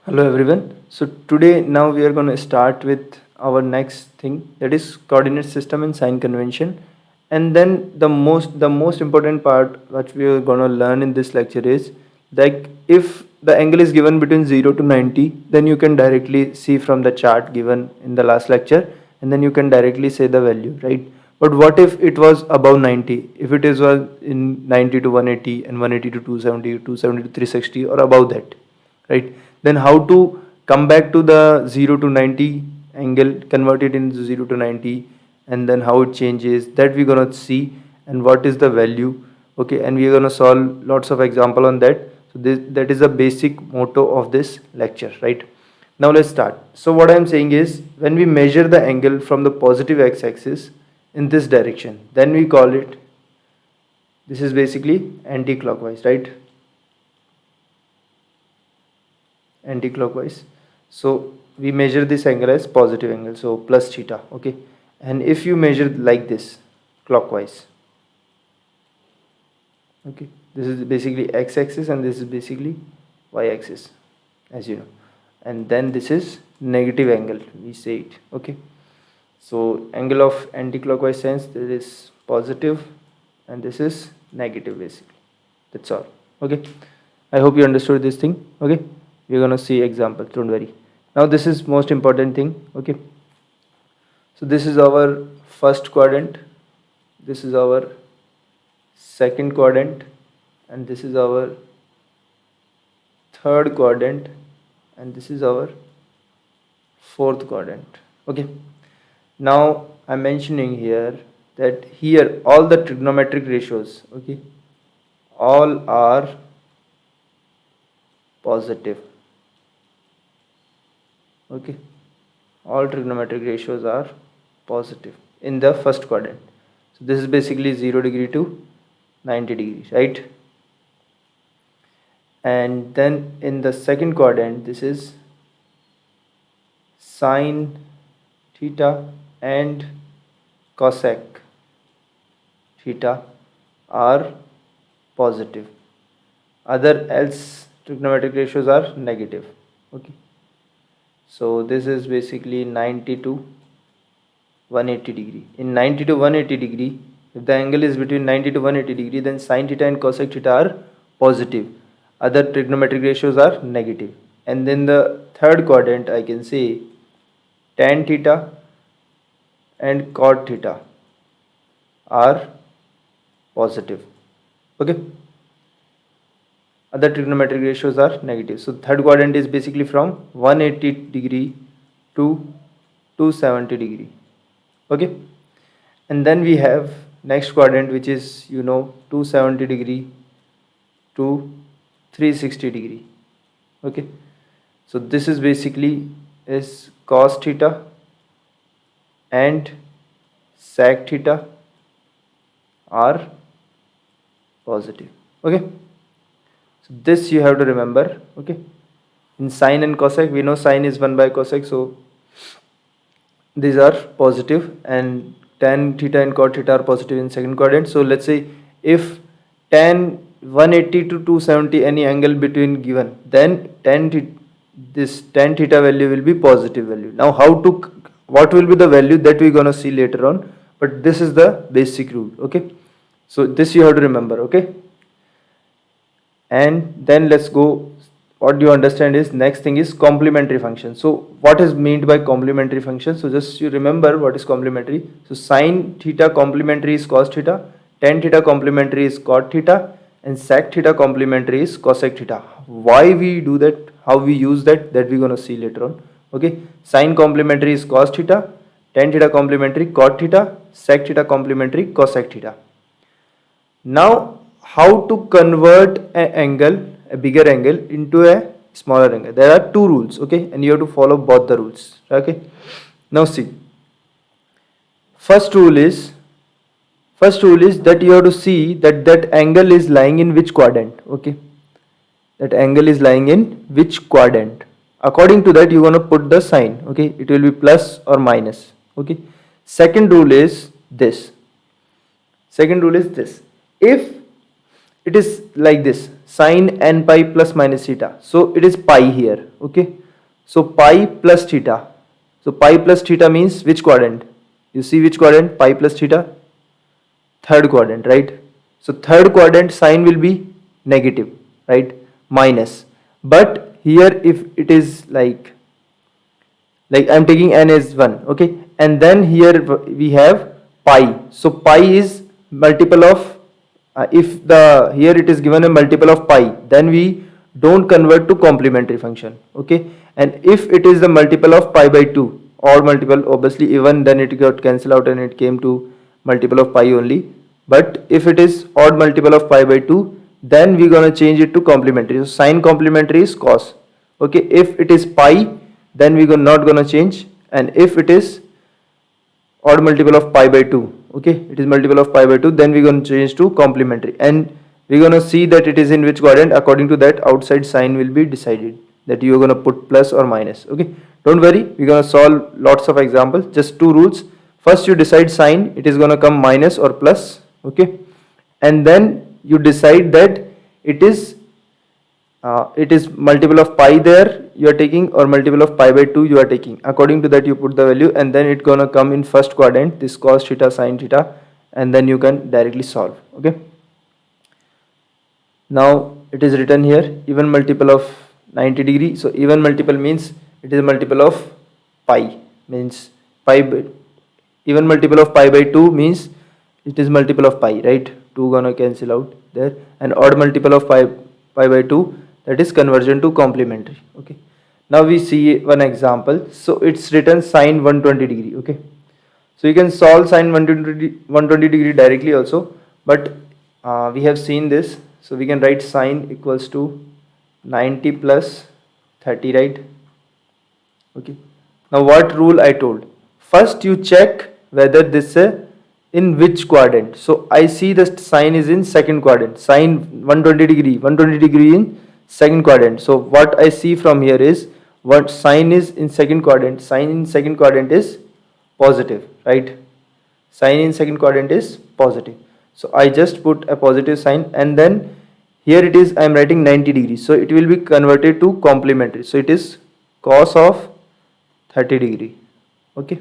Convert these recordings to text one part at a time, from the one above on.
Hello everyone. So today now we are going to start with our next thing, that is coordinate system and sign convention. And then the most important part which we are going to learn in this lecture is like if the angle is given between 0 to 90, then you can directly see from the chart given in the last lecture, and then you can directly say the value, right? But what if it was above 90? If it is was in 90 to 180 and 180 to 270, 270 to 360 or above that, right? Then how to come back to the 0 to 90 angle, convert it into 0 to 90, and then how it changes, that we're gonna see, and what is the value. Okay, and we're gonna solve lots of example on that. So that is the basic motto of this lecture, right? Now let's start. So what I'm saying is, when we measure the angle from the positive x-axis in this direction, then we call it, this is basically anti-clockwise, right? Anti-clockwise. So we measure this angle as positive angle, so plus theta. Okay, and if you measure like this clockwise, okay, this is basically x-axis and this is basically y-axis, as you know, and then this is negative angle, we say it. Okay, so angle of anti-clockwise sense, this is positive and this is negative, basically. That's all. Okay, I hope you understood this thing. Okay, we're gonna see examples, don't worry. Now this is most important thing. Okay, so this is our first quadrant, this is our second quadrant, and this is our third quadrant, and this is our fourth quadrant. Okay, now I'm mentioning here that here all the trigonometric ratios, okay, all are positive. Okay, all trigonometric ratios are positive in the first quadrant. So this is basically 0 degree to 90 degrees, right? And then in the second quadrant, this is sine theta and cosec theta are positive, other else trigonometric ratios are negative. Okay, so this is basically 90 to 180 degree. In 90 to 180 degree, if the angle is between 90 to 180 degree, then sine theta and cosec theta are positive, other trigonometric ratios are negative. And then the third quadrant, I can say tan theta and cot theta are positive. Okay, other trigonometric ratios are negative. So third quadrant is basically from 180 degree to 270 degree. Okay, and then we have next quadrant, which is 270 degree to 360 degree. Okay, so this is basically is cos theta and sec theta are positive. Okay, so this you have to remember. Okay, in sine and cosec, we know sine is 1 by cosec, so these are positive, and tan theta and cot theta are positive in second quadrant. So let's say if tan 180 to 270 any angle between given, then this tan theta value will be positive value. Now what will be the value, that we're gonna see later on, but this is the basic rule. Okay, so this you have to remember. Okay, and then let's go, what do you understand is next thing is complementary function. So what is meant by complementary function? So just you remember what is complementary. So sine theta complementary is cos theta, tan theta complementary is cot theta, and sec theta complementary is cosec theta. Why we do that, how we use that we're gonna see later on. Okay, sine complementary is cos theta, tan theta complementary cot theta, sec theta complementary cosec theta. Now how to convert an angle, a bigger angle, into a smaller angle? There are two rules. Okay, and you have to follow both the rules. Okay, now see, first rule is that you have to see that angle is lying in which quadrant. Okay, that angle is lying in which quadrant. According to that, you're going to put the sign. Okay, it will be plus or minus. Okay, second rule is this. If it is like this, sine n pi plus minus theta. So it is pi here, okay. So pi plus theta. So pi plus theta means which quadrant? You see which quadrant? Pi plus theta, third quadrant, right? So third quadrant sine will be negative, right? Minus. But here if it is like I'm taking n as 1, okay, and then here we have pi. So pi is multiple of if the here it is given a multiple of pi, then we don't convert to complementary function, okay. And if it is the multiple of pi by 2 or multiple, obviously even, then it got cancelled out and it came to multiple of pi only. But if it is odd multiple of pi by 2, then we're gonna change it to complementary. So sine complementary is cos, okay. If it is pi, then we're not gonna change. And if it is odd multiple of pi by 2, okay, it is multiple of pi by 2, then we're going to change to complementary, and we're going to see that it is in which quadrant. According to that, outside sign will be decided, that you're going to put plus or minus, okay. Don't worry, we're going to solve lots of examples. Just two rules. First, you decide sign, it is going to come minus or plus, okay, and then you decide that it is multiple of pi there you are taking or multiple of pi by 2 you are taking. According to that, you put the value, and then it's gonna come in first quadrant, this cos theta sin theta, and then you can directly solve, okay. Now it is written here even multiple of 90 degree. So even multiple means it is multiple of pi, means pi by, even multiple of pi by 2 means it is multiple of pi, right? 2 gonna cancel out there. And odd multiple of pi by 2, that is conversion to complementary, okay. Now we see one example. So it's written sine 120 degree, okay. So you can solve sine 120 degree directly also, but we have seen this. So we can write sine equals to 90 plus 30, right? Okay. Now what rule I told? First you check whether this in which quadrant. So I see the sine is in second quadrant. Sine 120 degree in second quadrant. So what I see from here is what sine is in second quadrant. Sine in second quadrant is positive, right? Sine in second quadrant is positive. So I just put a positive sign, and then here it is I am writing 90 degrees. So it will be converted to complementary. So it is cos of 30 degree, okay.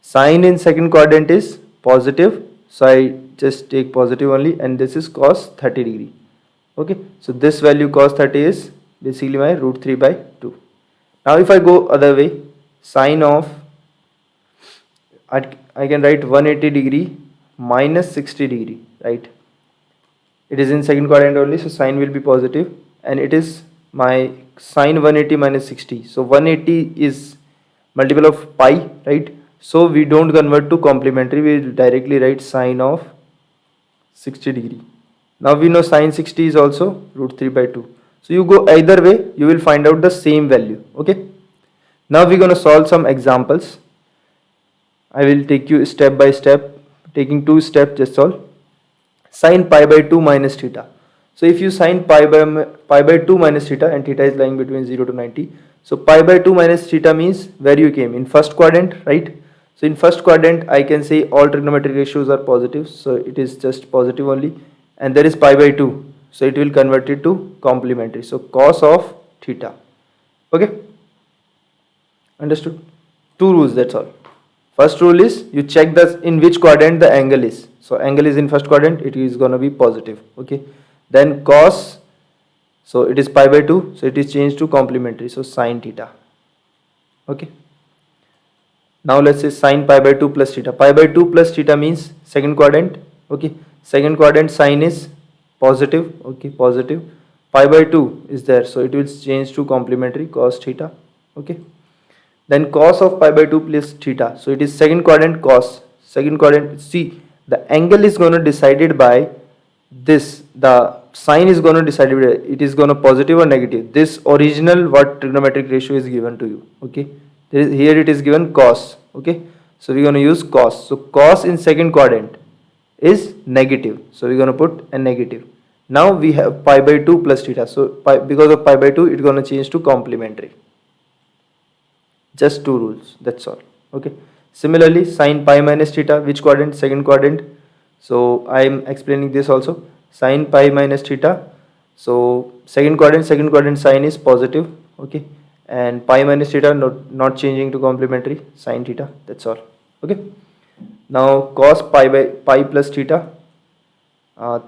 Sine in second quadrant is positive, so I just take positive only, and this is cos 30 degree, okay. So this value cos 30 is basically my root 3 by 2. Now if I go other way, sine of, I can write 180 degree minus 60 degree, right? It is in second quadrant only, so sine will be positive, and it is my sine 180 minus 60. So 180 is multiple of pi, right? So we don't convert to complementary, we directly write sine of 60 degree. Now we know sine 60 is also root 3 by 2. So you go either way, you will find out the same value, okay. Now we're going to solve some examples. I will take you step by step, taking 2 steps, just solve. Sine pi by 2 minus theta. So if you sine pi by 2 minus theta, and theta is lying between 0 to 90. So pi by 2 minus theta means where you came, in first quadrant, right? So in first quadrant I can say all trigonometric ratios are positive, so it is just positive only, and there is pi by 2, so it will convert it to complementary. So cos of theta, okay, understood? 2 rules, that's all. First rule is you check the in which quadrant the angle is. So angle is in first quadrant, it is gonna be positive, okay. Then cos, so it is pi by 2, so it is changed to complementary, so sine theta, okay. Now let's say sine pi by 2 plus theta. Pi by 2 plus theta means second quadrant, okay. Second quadrant sine is positive, okay, positive. Pi by 2 is there, so it will change to complementary, cos theta, okay. Then cos of pi by 2 plus theta, so it is second quadrant cos. Second quadrant, see, the angle is going to decided by this, the sine is going to decide it is going to positive or negative. This original what trigonometric ratio is given to you, okay. Here it is given cos, okay. So we're going to use cos. So cos in second quadrant is negative, so we're going to put a negative. Now we have pi by 2 plus theta, so because of pi by 2 it's going to change to complementary. Just 2 rules, that's all, okay. Similarly, sine pi minus theta, which quadrant? Second quadrant. So I am explaining this also. sine pi minus theta. So second quadrant sine is positive, okay, and pi minus theta not changing to complementary, sine theta, that's all. Okay, now cos pi plus theta.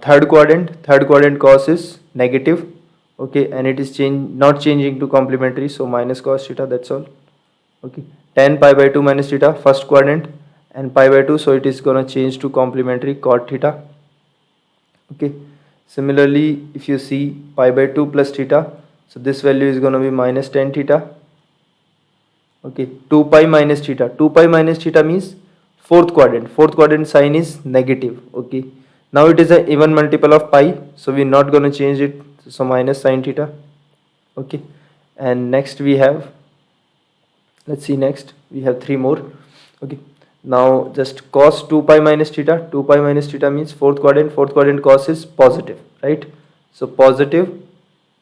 Third quadrant cos is negative, okay, and it is not changing to complementary, so minus cos theta, that's all. Okay, tan pi by 2 minus theta, first quadrant, and pi by 2, so it is gonna change to complementary, cot theta. Okay, similarly if you see pi by 2 plus theta, so this value is gonna be minus tan theta. Okay, 2 pi minus theta, 2 pi minus theta means fourth quadrant sign is negative. Okay, now it is an even multiple of pi, so we're not going to change it, so minus sine theta. Okay, and next we have, let's see, next we have three more. Okay, now just cos 2 pi minus theta, 2 pi minus theta means fourth quadrant cos is positive, right? So positive,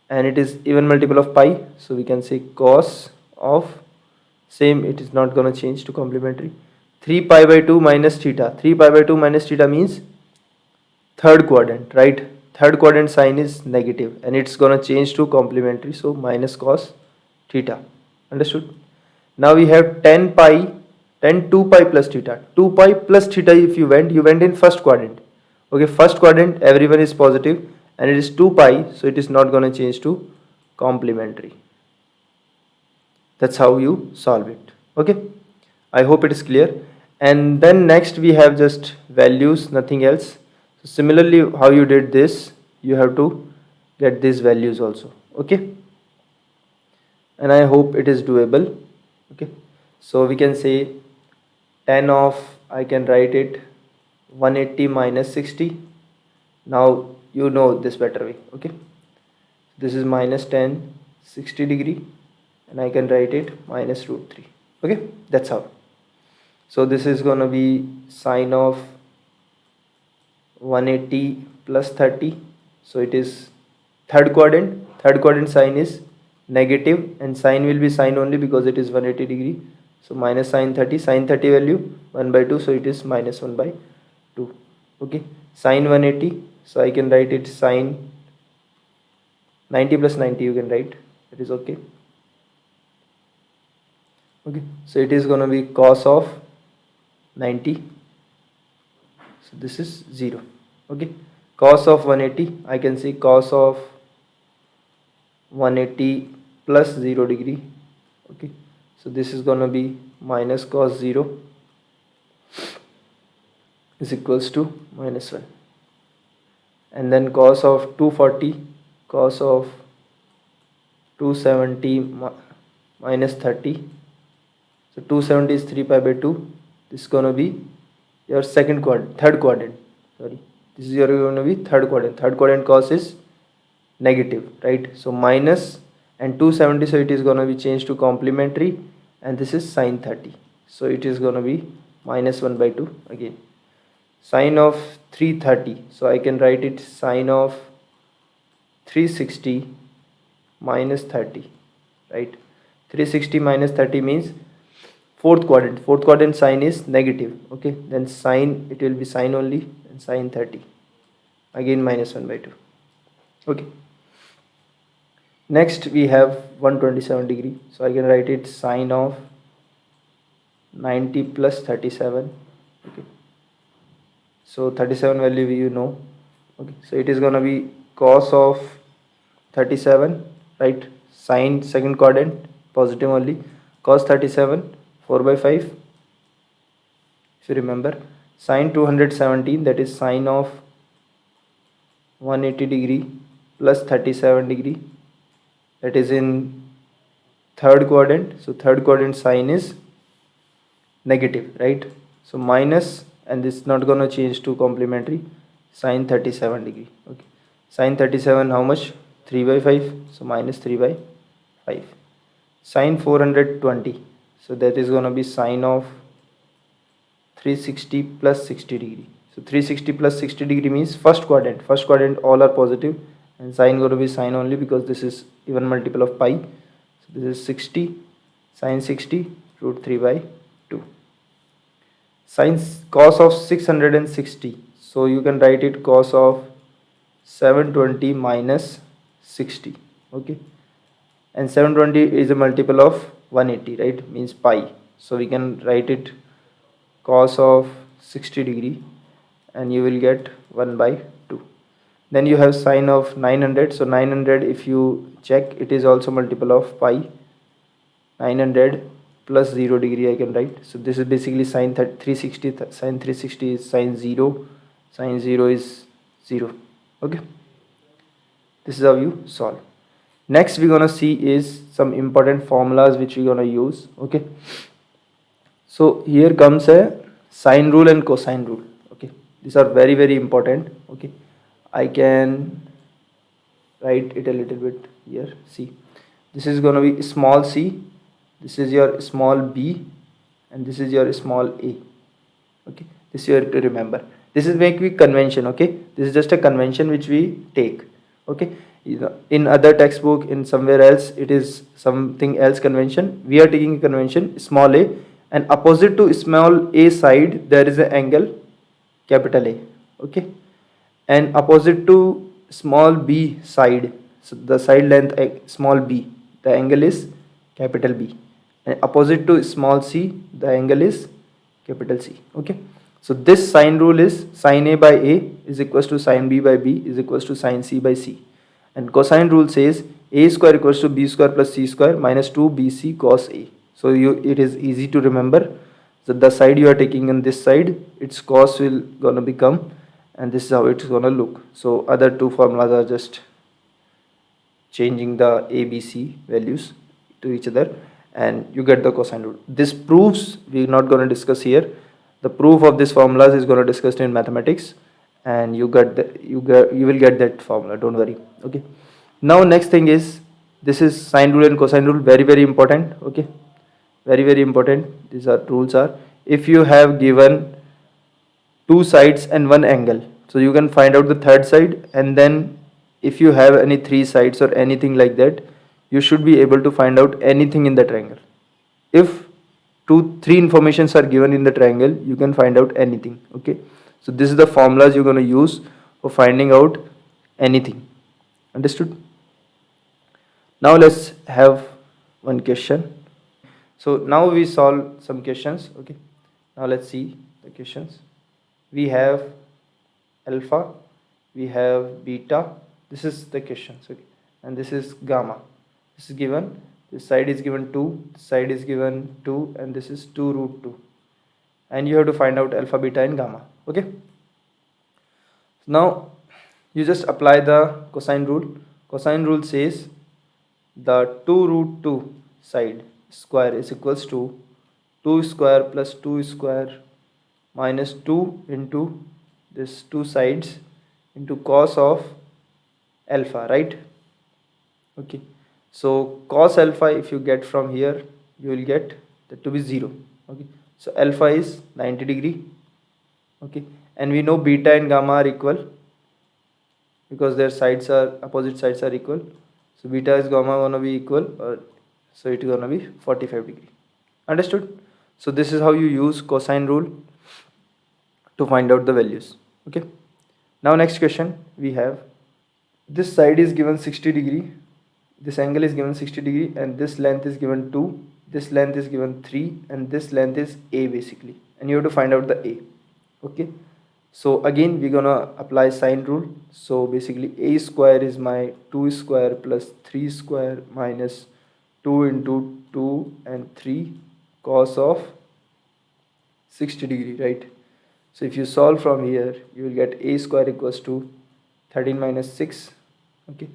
and it is even multiple of pi, so we can say cos of, same, it is not going to change to complementary, 3 pi by 2 minus theta, 3 pi by 2 minus theta means third quadrant, right? Third quadrant sign is negative and it's going to change to complementary, so minus cos theta. Understood? Now we have tan 2 pi plus theta, 2 pi plus theta. If you went in first quadrant. Okay, first quadrant everyone is positive and it is 2 pi, so it is not going to change to complementary. That's how you solve it. Okay, I hope it is clear. And then next we have just values, nothing else. So similarly how you did this, you have to get these values also. Okay, and I hope it is doable. Okay, so we can say tan of, I can write it 180 minus 60. Now you know this better way. Okay, this is minus tan 60 degree, and I can write it minus root 3. Okay, that's how. So this is going to be sine of 180 plus 30. So it is third quadrant sine is negative, and sine will be sine only because it is 180 degree. So minus sine 30 value 1 by 2, so it is minus 1 by 2. Okay, sine 180, so I can write it sine 90 plus 90, you can write, it is okay. Okay, so it is going to be cos of 90, so this is 0. Okay, cos of 180, I can see cos of 180 plus 0 degree. Okay, so this is going to be minus cos 0 is equals to minus 1. And then cos of 240, cos of 270 minus 30. So 270 is 3 pi by 2. This is going to be your third quadrant. Sorry, this is going to be third quadrant. Third quadrant cos is negative, right? So minus and 270, so it is going to be changed to complementary, and this is sine 30. So it is going to be minus 1 by 2 again. Sine of 330, so I can write it sine of 360 minus 30, right? 360 minus 30 means fourth quadrant sine is negative. Okay, then sine, it will be sine only, and sine 30 again minus 1 by 2. Okay, next we have 127 degree, so I can write it sine of 90 plus 37. Okay, so 37 value you know. Okay, so it is going to be cos of 37, right? Sine second quadrant positive only, cos 37 4 by 5. If you remember, sine 217, that is sine of 180 degree plus 37 degree, that is in third quadrant. So third quadrant sine is negative, right? So minus, and this is not going to change to complementary, sine 37 degree. Okay, sine 37 how much? 3 by 5, so minus 3 by 5. Sine 420, so that is going to be sine of 360 plus 60 degree. So 360 plus 60 degree means first quadrant all are positive, and sine going to be sine only because this is even multiple of pi. So this is 60, sine 60 root 3 by 2. Sine cos of 660, so you can write it cos of 720 minus 60. Okay, and 720 is a multiple of 180, right? Means pi. So we can write it cos of 60 degree, and you will get 1 by 2. Then you have sine of 900. So 900, if you check, it is also multiple of pi. 900 plus 0 degree I can write. So this is basically sine 360. Sine 360 is sine 0. Sine 0 is 0. Okay, this is how you solve. Next we're gonna see is some important formulas which we're gonna use. Okay, so here comes a sine rule and cosine rule. Okay, these are very important. Okay, I can write it a little bit here. See, this is gonna be small c, this is your small b, and this is your small a. Okay, this you have to remember. This is make we convention. Okay, this is just a convention which we take. Okay, in other textbook, in somewhere else, it is something else convention. We are taking a convention small a, and opposite to small a side there is an angle capital A. Okay, and opposite to small b side, so the side length small b, the angle is capital B, and opposite to small c, the angle is capital C. Okay, so this sine rule is sine A by A is equals to sine B by B is equals to sine C by C, and cosine rule says A square equals to B square plus C square minus 2BC cos A. So it is easy to remember. So the side you are taking on this side, its cos will gonna become, and this is how it's gonna look. So other two formulas are just changing the A, B, C values to each other, and you get the cosine rule. This proves, we're not going to discuss here. The proof of this formulas is going to discussed in mathematics, and you will get that formula, don't worry. Okay, now next thing is, this is sine rule and cosine rule, very important. Okay, very important. These are rules are, if you have given two sides and one angle, so you can find out the third side, and then if you have any three sides or anything like that, you should be able to find out anything in the triangle. If three informations are given in the triangle, you can find out anything. Okay, so this is the formulas you're going to use for finding out anything. Understood? Now let's have one question. So now we solve some questions. Okay, now let's see the questions. We have alpha, we have beta, this is the questions. Okay, and this is gamma. This is given, this side is given 2, this side is given 2, and this is 2 root 2, and you have to find out alpha, beta and gamma. Okay, now you just apply the cosine rule. Cosine rule says the 2 root 2 side square is equals to 2 square plus 2 square minus 2 into this two sides into cos of alpha, right? Okay, so cos alpha, if you get from here, you will get that to be 0. Okay, so alpha is 90 degree. Okay, and we know beta and gamma are equal because their sides are opposite, sides are equal. So beta is gamma gonna be equal, so it is gonna be 45 degree. Understood? So this is how you use cosine rule to find out the values. Okay, now next question we have, this side is given 60 degree, this angle is given 60 degree, and this length is given 2, this length is given 3, and this length is A basically, and you have to find out the A. Okay, so again we're gonna apply sine rule. So basically A square is my 2 square plus 3 square minus 2 into 2 and 3 cos of 60 degree, right? So if you solve from here, you will get A square equals to 13 minus 6. Okay,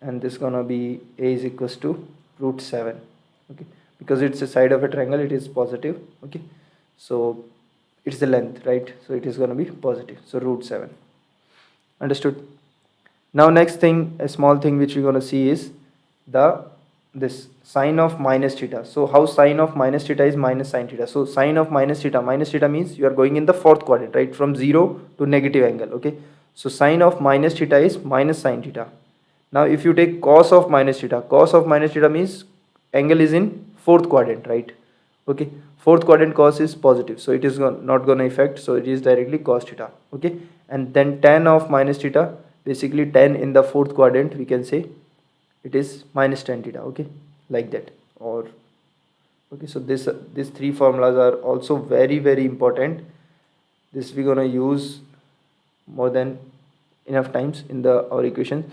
and this gonna be A is equals to root 7. Okay, because it's a side of a triangle, it is positive. Okay, so it's the length, right? So it is gonna be positive, so root 7. Understood? Now next thing, a small thing which we're gonna see is this sine of minus theta. So how sine of minus theta is minus sine theta? So sine of minus theta means you are going in the fourth quadrant, right? From 0 to negative angle. Okay, so sine of minus theta is minus sine theta. Now if you take cos of minus theta means angle is in fourth quadrant, right? Okay, fourth quadrant cos is positive, so it is not going to affect, so it is directly cos theta. Okay, and then tan of minus theta basically 10 in the fourth quadrant, we can say it is minus tan theta. Okay, like that. Or okay, so these three formulas are also very important. This we're gonna use more than enough times in the our equation.